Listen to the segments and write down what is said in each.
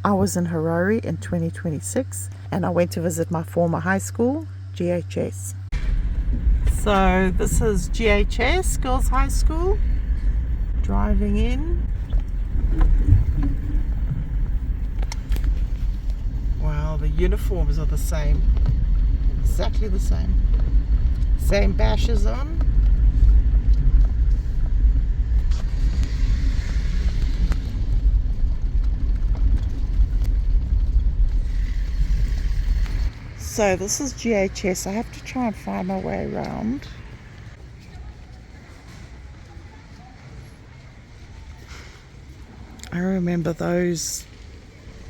I was in Harare in 2026 and I went to visit my former high school, GHS. So this is GHS, Girls High School. Driving in. Wow, the uniforms are the same. Exactly the same. Same bashes on. So this is GHS. I have to try and find my way around. I remember those,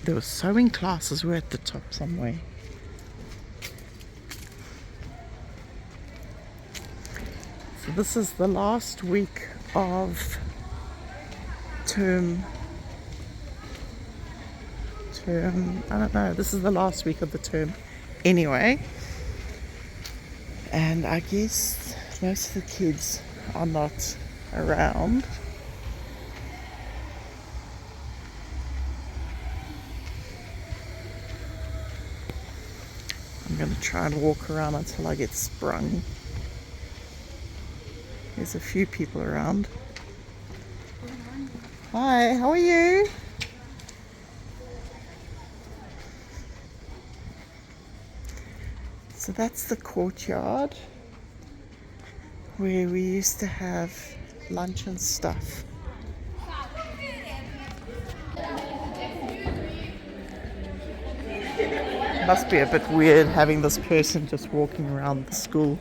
there were sewing classes were at the top somewhere. So this is the last week of term, I don't know, this is the last week of the term anyway. And I guess most of the kids are not around. I'm going to try and walk around until I get sprung. There's a few people around. Hi, how are you? So that's the courtyard where we used to have lunch and stuff. Must be a bit weird having this person just walking around the school,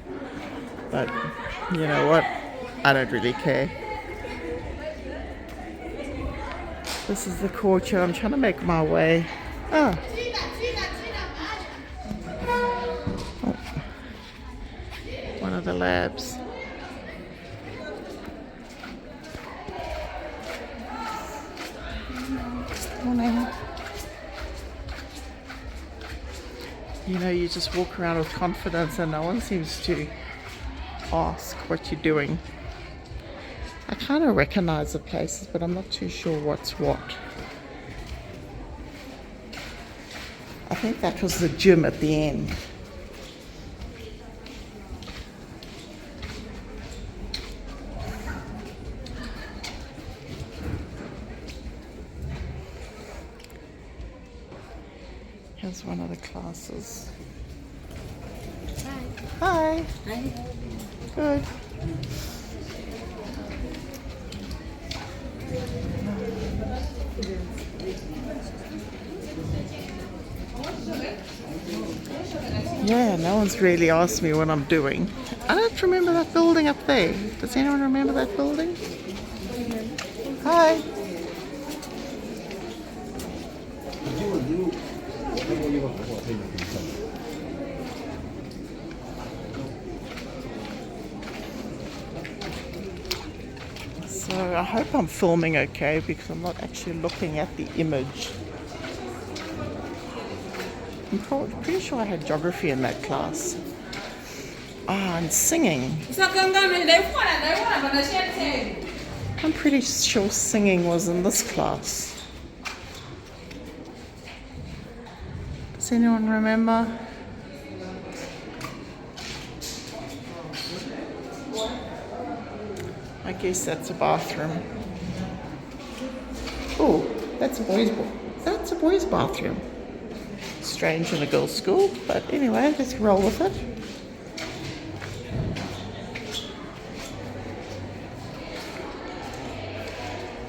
but you know what, I don't really care. This is the courtyard. I'm trying to make my way. Oh, one of the labs. Morning. You know, you just walk around with confidence and no one seems to ask what you're doing. I kind of recognize the places, but I'm not too sure what's what. I think that was the gym at the end. Here's one of the classes. Hi. Hi. Good. Yeah, no one's really asked me what I'm doing. I don't remember that building up there. Does anyone remember that building? Hi. So I hope I'm filming okay because I'm not actually looking at the image. I'm pretty sure I had geography in that class. Ah, and singing. I'm pretty sure singing was in this class. Does anyone remember? I guess that's a bathroom. Oh, that's a boys' bathroom. Strange in a girls' school, but anyway, let's roll with it.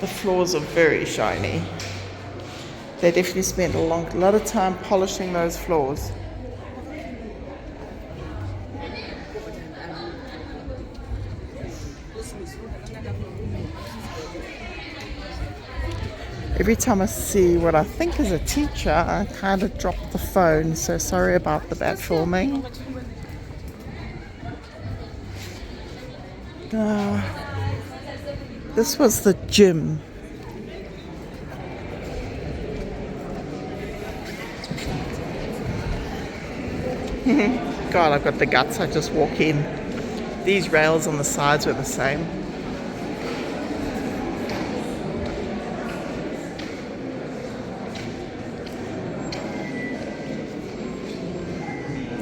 The floors are very shiny. They definitely spent a lot of time polishing those floors. Every time I see what I think is a teacher, I kind of drop the phone, so sorry about the bad filming. This was the gym. God, I've got the guts, I just walk in. These rails on the sides were the same.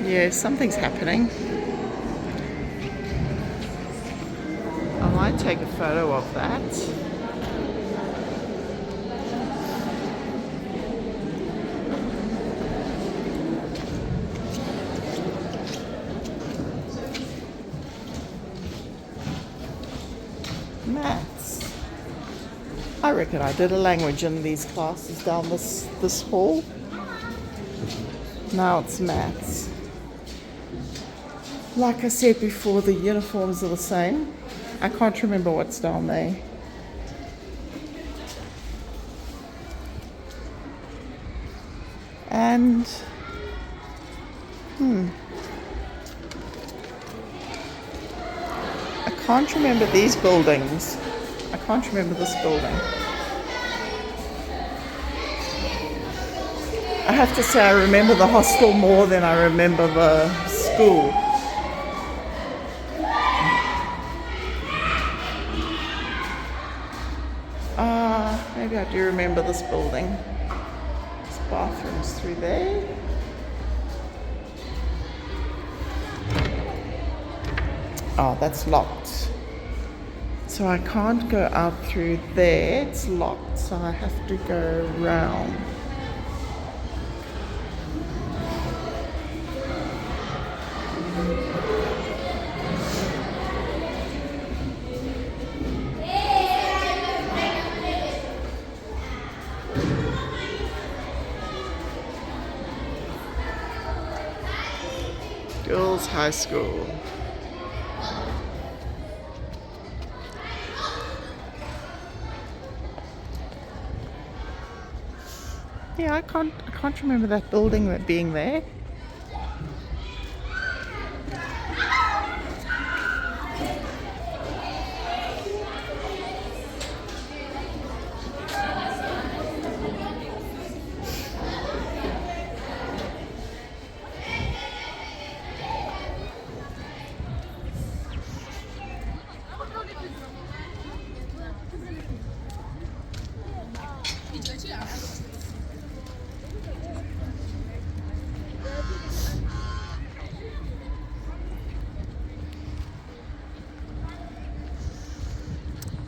Yeah, something's happening. I might take a photo of that. Maths. I reckon I did a language in these classes down this hall. Now it's maths. Like I said before, the uniforms are the same. I can't remember what's down there. And I can't remember these buildings. I can't remember this building. I have to say I remember the hostel more than I remember the school. Maybe I do remember this building. There's bathrooms through there. Oh, that's locked. So I can't go out through there. It's locked, so I have to go around. Girls High School. Yeah, I can't remember that building being there.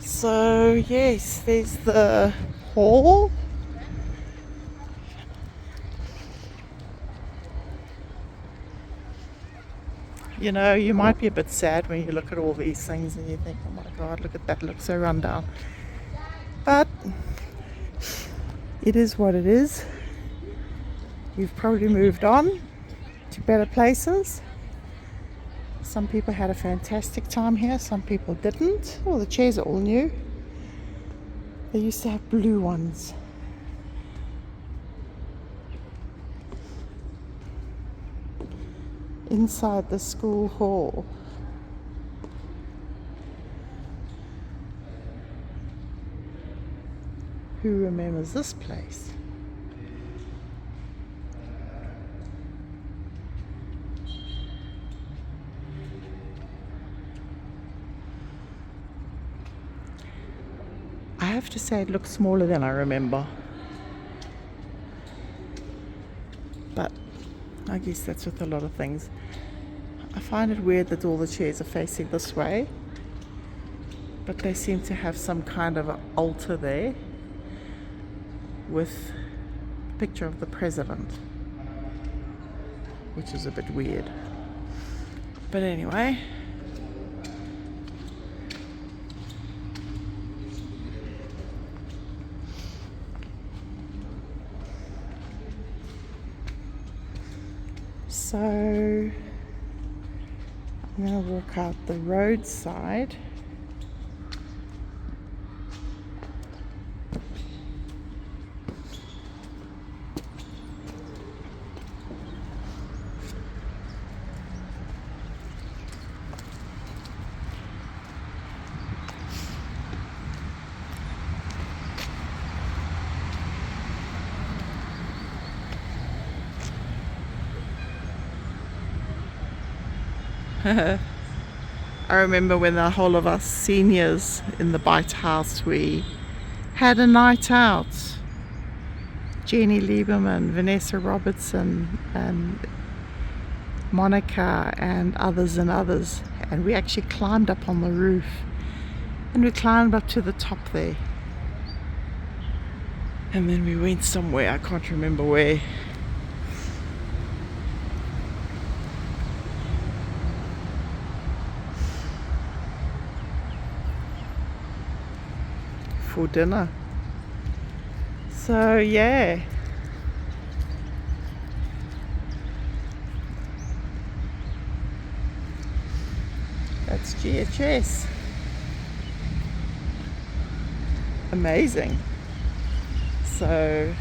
So yes, there's the hall. You know, you might be a bit sad when you look at all these things and you think, oh my God, look at that, looks so run down. But it is what it is. You've probably moved on to better places. Some people had a fantastic time here, some people didn't. Oh, the chairs are all new. They used to have blue ones. Inside the school hall. Who remembers this place? I have to say it looks smaller than I remember. But I guess that's with a lot of things. I find it weird that all the chairs are facing this way, but they seem to have some kind of an altar there with a picture of the president, which is a bit weird. But anyway, so I'm going to walk out the roadside. I remember when the whole of us seniors in the Bite House, we had a night out. Jenny Lieberman, Vanessa Robertson and Monica and others, and we actually climbed up on the roof, and we climbed up to the top there, and then we went somewhere, I can't remember where. For dinner. So yeah, that's GHS. Amazing. So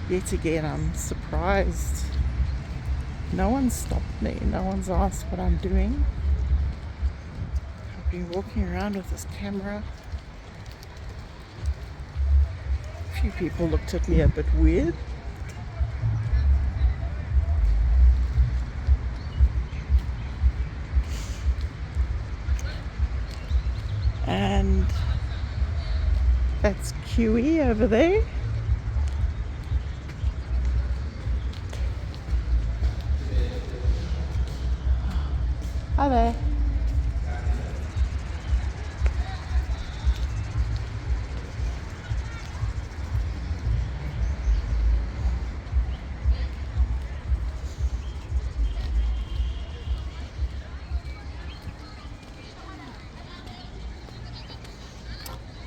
yet again, I'm surprised. No one stopped me. No one's asked what I'm doing. I've been walking around with this camera. A few people looked at me a bit weird. And that's QE over there. Hi there.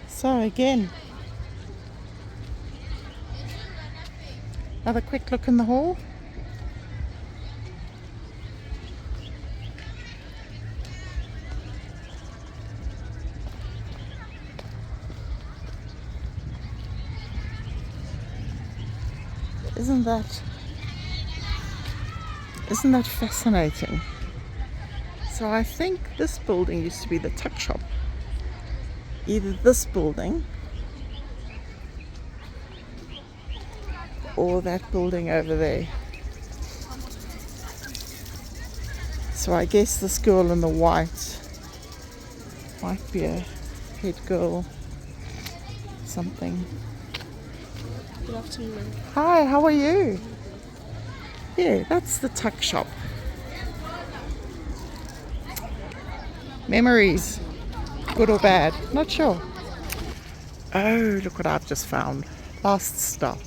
So again, another quick look in the hall. Isn't that fascinating? So I think this building used to be the tuck shop. Either this building or that building over there. So I guess this girl in the white might be a head girl, something. Good afternoon. Hi, how are you? Yeah, that's the tuck shop. Memories, good or bad, not sure. Oh, look what I've just found. Last stop.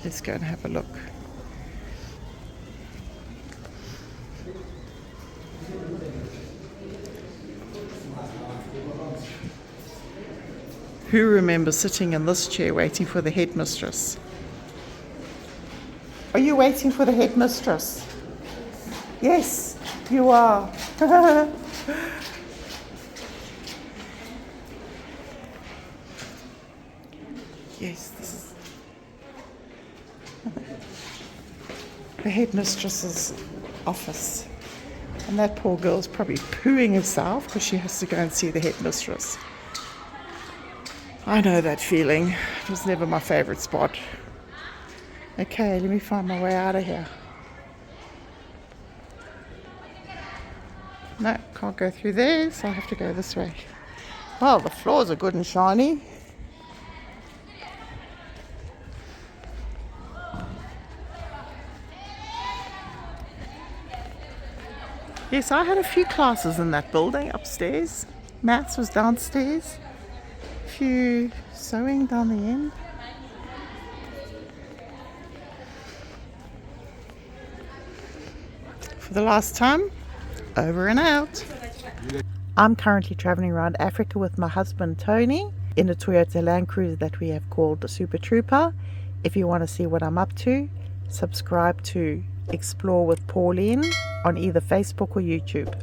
Let's go and have a look. Who remembers sitting in this chair waiting for the headmistress? Are you waiting for the headmistress? Yes, you are. Yes, this is the headmistress's office. And that poor girl's probably pooing herself because she has to go and see the headmistress. I know that feeling. It was never my favourite spot. Okay, let me find my way out of here. No, can't go through there, so I have to go this way. Well, the floors are good and shiny. Yes, I had a few classes in that building upstairs. Maths was downstairs. A few sewing down the end. For the last time, over and out. I'm currently traveling around Africa with my husband Tony in a Toyota Land Cruiser that we have called the Super Trooper. If you want to see what I'm up to, subscribe to Explore with Pauline on either Facebook or YouTube.